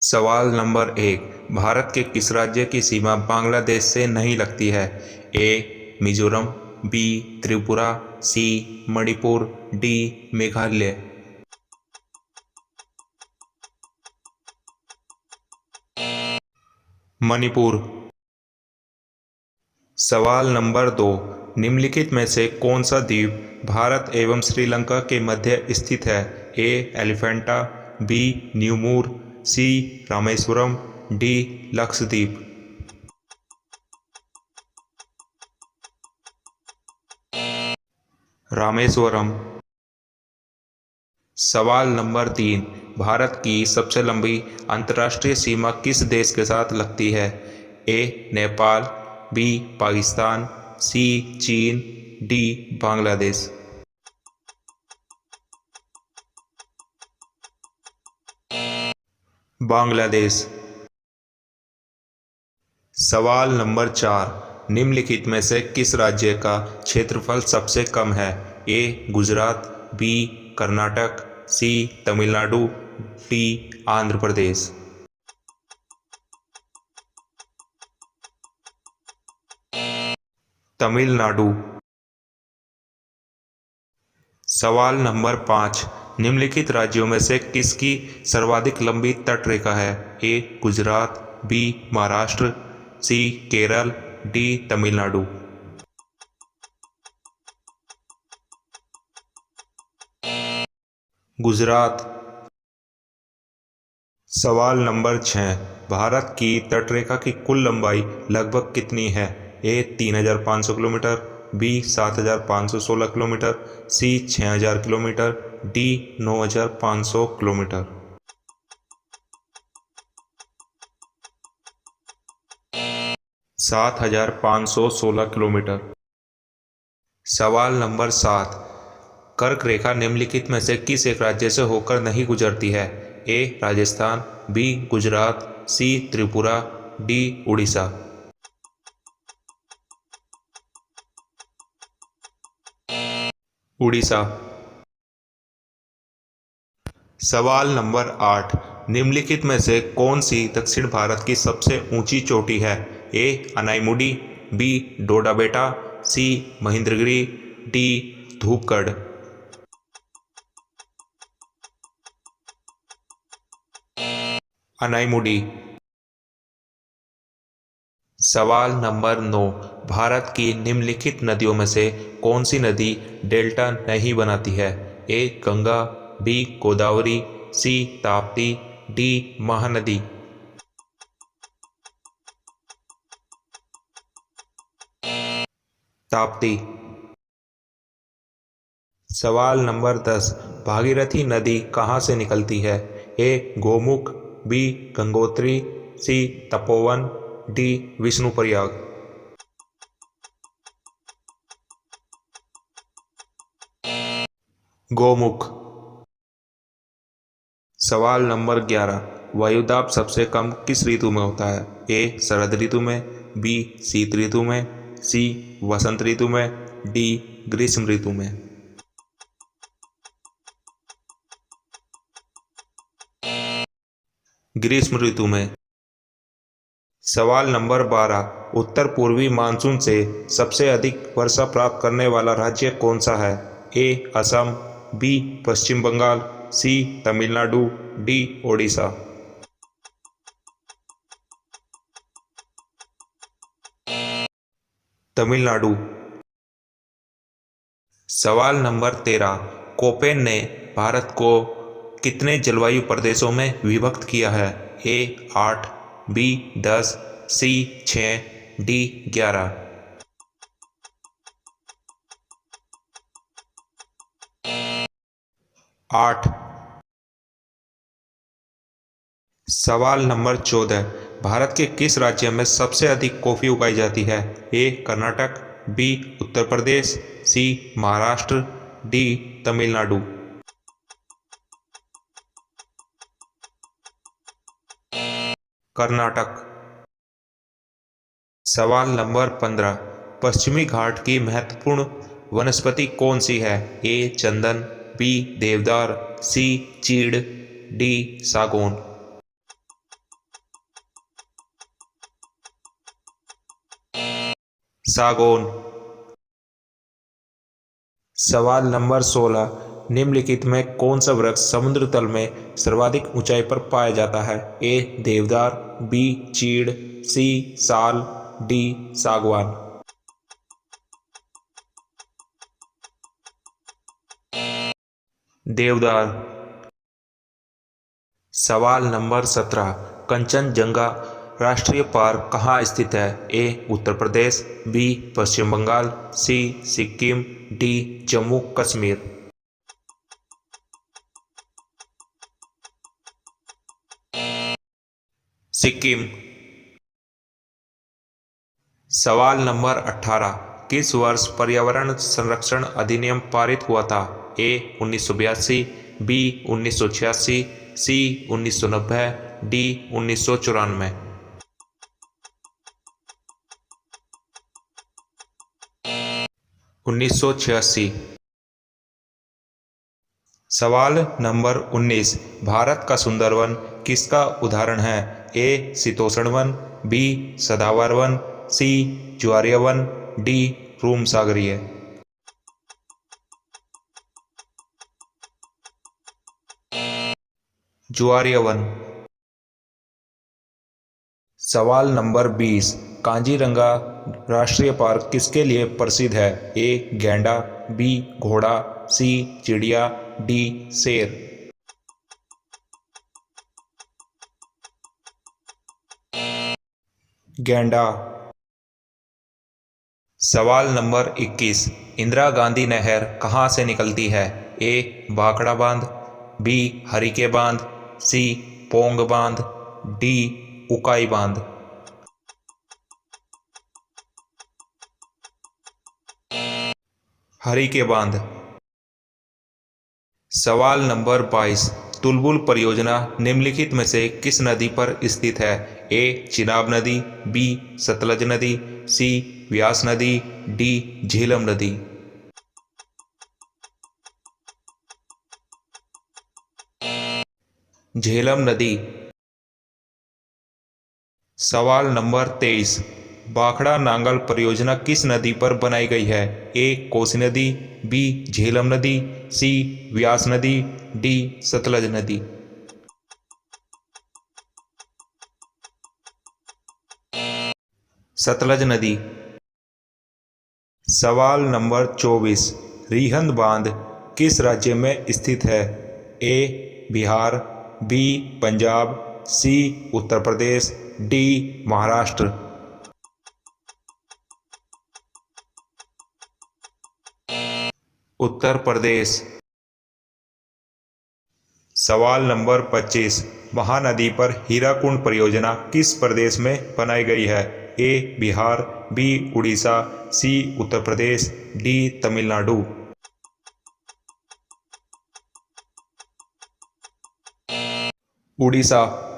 सवाल नंबर 1। भारत के किस राज्य की सीमा बांग्लादेश से नहीं लगती है? ए मिजोरम, बी त्रिपुरा, सी मणिपुर, डी मेघालय। मणिपुर। सवाल नंबर 2। निम्नलिखित में से कौन सा द्वीप भारत एवं श्रीलंका के मध्य स्थित है? ए एलिफेंटा, बी न्यूमूर, सी रामेश्वरम, डी लक्षद्वीप। रामेश्वरम। सवाल नंबर 3। भारत की सबसे लंबी अंतर्राष्ट्रीय सीमा किस देश के साथ लगती है? ए नेपाल, बी पाकिस्तान, सी चीन, डी बांग्लादेश। बांग्लादेश। सवाल नंबर 4। निम्नलिखित में से किस राज्य का क्षेत्रफल सबसे कम है? ए गुजरात, बी कर्नाटक, सी तमिलनाडु, डी आंध्र प्रदेश। तमिलनाडु। सवाल नंबर 5। निम्नलिखित राज्यों में से किसकी सर्वाधिक लंबी तटरेखा है? ए गुजरात, बी महाराष्ट्र, सी केरल, डी तमिलनाडु। गुजरात। सवाल नंबर 6। भारत की तटरेखा की कुल लंबाई लगभग कितनी है? ए 3500 किलोमीटर, बी 7516 किलोमीटर, सी 6000 किलोमीटर, डी 9500 किलोमीटर। 7516 किलोमीटर। सवाल नंबर 7। कर्क रेखा निम्नलिखित में से किस एक राज्य से होकर नहीं गुजरती है? ए राजस्थान, बी गुजरात, सी त्रिपुरा, डी उड़ीसा। उड़ीसा। सवाल नंबर 8। निम्नलिखित में से कौन सी दक्षिण भारत की सबसे ऊंची चोटी है? ए अनाईमुडी, बी डोडाबेटा, सी महेंद्रगिरी, डी धूपगढ़। अनाईमुडी। सवाल नंबर 9। भारत की निम्नलिखित नदियों में से कौन सी नदी डेल्टा नहीं बनाती है? ए गंगा, बी गोदावरी, सी ताप्ती, डी महानदी। ताप्ती। सवाल नंबर 10। भागीरथी नदी कहाँ से निकलती है? ए गोमुख, बी गंगोत्री, सी तपोवन, डी विष्णुप्रयाग। गोमुख। सवाल नंबर 11। वायुदाब सबसे कम किस ऋतु में होता है? ए शरद ऋतु में, बी शीत ऋतु में, सी वसंत ऋतु में, डी ग्रीष्म ऋतु में। ग्रीष्म ऋतु में। सवाल नंबर 12। उत्तर पूर्वी मानसून से सबसे अधिक वर्षा प्राप्त करने वाला राज्य कौन सा है? ए असम, बी पश्चिम बंगाल, सी तमिलनाडु, डी ओडिशा। तमिलनाडु। सवाल नंबर 13। कोपेन ने भारत को कितने जलवायु प्रदेशों में विभक्त किया है? ए 8, बी 10, सी 6, डी 11। 8। सवाल नंबर 14। भारत के किस राज्य में सबसे अधिक कॉफ़ी उगाई जाती है? ए कर्नाटक, बी उत्तर प्रदेश, सी महाराष्ट्र, डी तमिलनाडु। कर्नाटक। सवाल नंबर 15। पश्चिमी घाट की महत्वपूर्ण वनस्पति कौन सी है? ए चंदन, बी देवदार, सी चीड़, डी सागौन। सागौन। सवाल नंबर 16, निम्नलिखित में कौन सा वृक्ष समुद्र तल में सर्वाधिक ऊंचाई पर पाया जाता है? ए देवदार, बी चीड़, सी साल, डी सागवान। देवदार। सवाल नंबर 17, कंचनजंगा राष्ट्रीय पार्क कहाँ स्थित है? ए उत्तर प्रदेश, बी पश्चिम बंगाल, सी सिक्किम, डी जम्मू कश्मीर। सिक्किम। सवाल नंबर 18, किस वर्ष पर्यावरण संरक्षण अधिनियम पारित हुआ था? ए 1982, बी 1986, सी 1990, डी 1994। 1986। सवाल नंबर 19, भारत का सुंदरवन किसका उदाहरण है? ए शीतोष्ण वन, बी सदाबहार वन, सी ज्वारीय वन, डी रूम सागरीय। ज्वारीय वन। सवाल नंबर 20, कांजीरंगा राष्ट्रीय पार्क किसके लिए प्रसिद्ध है? ए गैंडा, बी घोड़ा, सी चिड़िया, डी शेर। गैंडा। सवाल नंबर 21, इंदिरा गांधी नहर कहाँ से निकलती है? ए भाखड़ा बांध, बी हरिके बांध, सी पोंग बांध, डी उकाई बांध। हरिके बांध। सवाल नंबर 22, तुलबुल परियोजना निम्नलिखित में से किस नदी पर स्थित है? ए चिनाब नदी, बी सतलज नदी, सी व्यास नदी, डी झेलम नदी। झेलम नदी। सवाल नंबर 23, भाखड़ा नांगल परियोजना किस नदी पर बनाई गई है? ए कोसी नदी, बी झेलम नदी, सी व्यास नदी, डी सतलज नदी। सतलज नदी। सवाल नंबर 24, रिहंद बांध किस राज्य में स्थित है? ए बिहार, बी पंजाब, सी उत्तर प्रदेश, डी महाराष्ट्र। उत्तर प्रदेश। सवाल नंबर 25, महानदी पर हीराकुंड परियोजना किस प्रदेश में बनाई गई है? ए बिहार, बी उड़ीसा, सी उत्तर प्रदेश, डी तमिलनाडु। उड़ीसा।